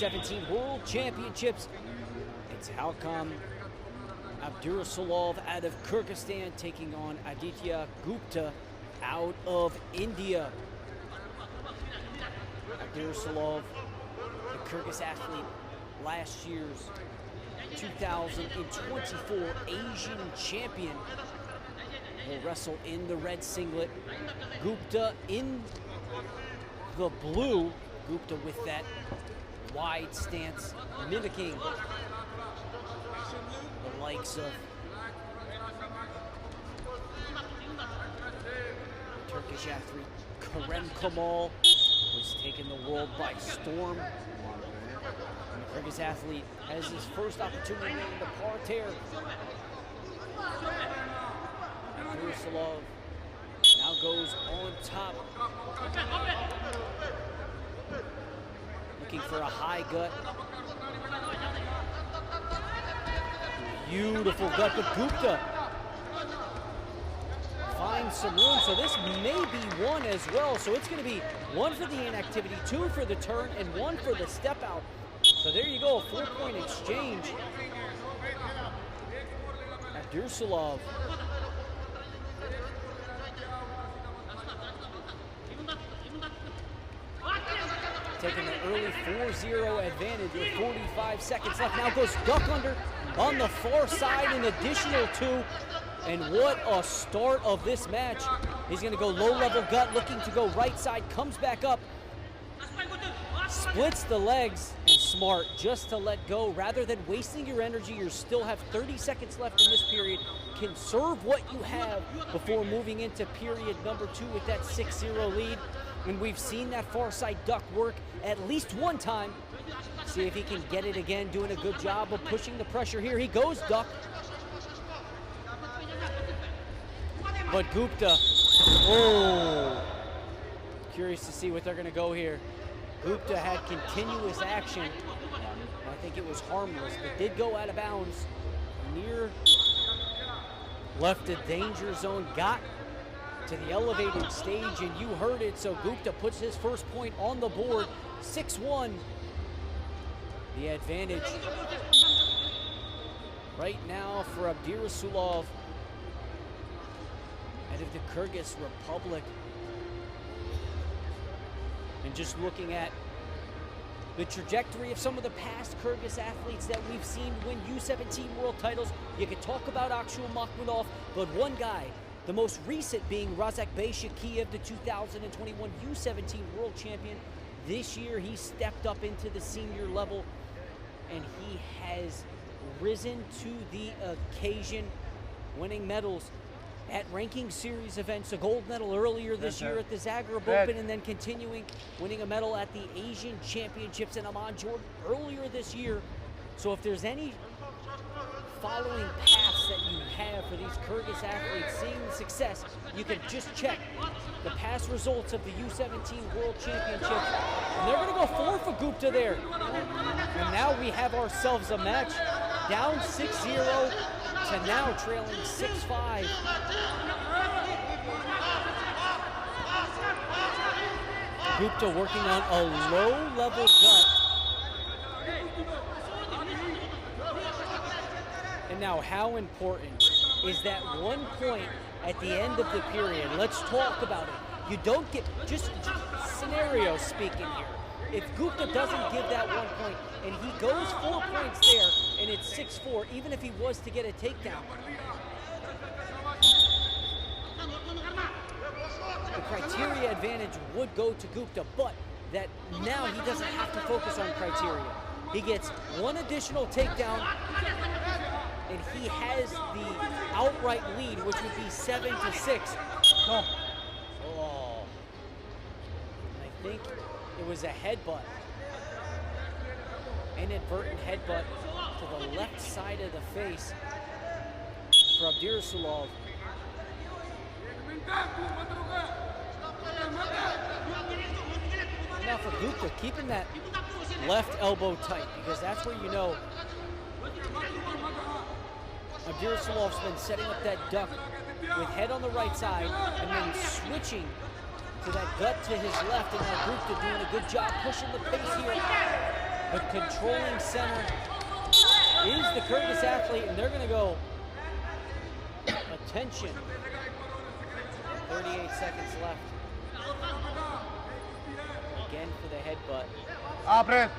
U17 World Championships. It's Альхам Абдирасулov out of Kyrgyzstan taking on Aditya Gupta out of India. Abdirasulov, the Kyrgyz athlete, last year's 2024 Asian champion, will wrestle in the red singlet. Gupta in the blue. Gupta with that wide stance, mimicking the likes of Turkish athlete Kerem Kamal, who's taken the world by storm. And the Kyrgyz athlete has his first opportunity in the parterre. Abdirasulov now goes on top, looking for a high gut. Beautiful gut, but Gupta finds some room, so this may be one as well. So it's going to be one for the inactivity, two for the turn, and one for the step out. So there you go, a 4-point exchange. Abdirasulov taking the early 4-0 advantage with 45 seconds left. Now goes duck under on the far side, an additional 2. And what a start of this match. He's gonna go low level gut, looking to go right side, comes back up, splits the legs, and smart just to let go. Rather than wasting your energy, you still have 30 seconds left in this period. Conserve what you have before moving into period number 2 with that 6-0 lead. And we've seen that far side duck work at least one time. See if he can get it again, doing a good job of pushing the pressure here. He goes duck. But Gupta, oh, curious to see what they're gonna go here. Gupta had continuous action. I think it was harmless, but did go out of bounds. Near, left the danger zone, got to the elevated stage, and you heard it, so Gupta puts his first point on the board, 6-1. The advantage right now for Abdirasulov out of the Kyrgyz Republic. And just looking at the trajectory of some of the past Kyrgyz athletes that we've seen win U17 world titles, you could talk about Akshu Makhmudov, but one guy, the most recent being Razak Beyshakiyev, the 2021 U17 world champion. This year he stepped up into the senior level and he has risen to the occasion, winning medals at ranking series events, a gold medal earlier this year at the Zagreb Open, and then continuing winning a medal at the Asian Championships in Amman, Jordan earlier this year. So if there's any following paths that you have for these Kyrgyz athletes seeing success, you can just check the past results of the U17 World Championships. And they're gonna go 4 for Gupta there. And now we have ourselves a match down 6-0 to now trailing 6-5. Gupta working on a low-level gut. And now how important is that 1 point at the end of the period? Let's talk about it. You don't get, just scenario speaking here, if Gupta doesn't give that 1 point and he goes 4 points there and it's 6-4, even if he was to get a takedown, the criteria advantage would go to Gupta, but that now he doesn't have to focus on criteria. He gets 1 additional takedown and he has the outright lead, which would be 7-6. Oh. I think it was a headbutt. Inadvertent headbutt to the left side of the face for Abdirasulov. Now for Gupta, keeping that left elbow tight, because that's where you know Abdirasulov's been setting up that duck with head on the right side and then switching to that gut to his left, and now Gupta doing a good job pushing the pace here. But controlling center is the Kyrgyz athlete, and they're going to go attention. 38 seconds left. Again for the headbutt. Abret.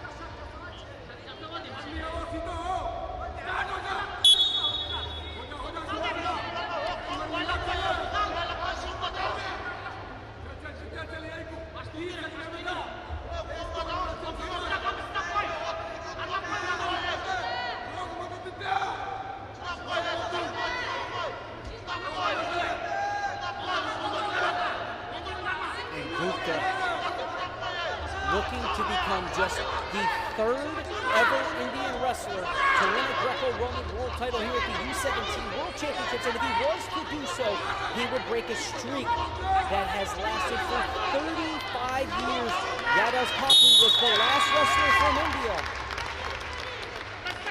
Gupta looking to become just the third ever Indian wrestler to win a Greco-Roman world title here at the U17 World Championships, and if he was to do so, he would break a streak that has lasted for 35 years. Yadav Papu was the last wrestler from India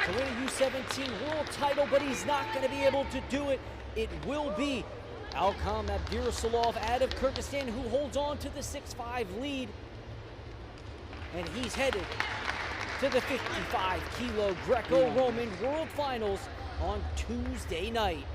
to win a U17 world title, but he's not going to be able to do it. It will be Альхам Абдирасулов out of Kyrgyzstan, who holds on to the 6-5 lead. And he's headed to the 55-kilo Greco-Roman World Finals on Tuesday night.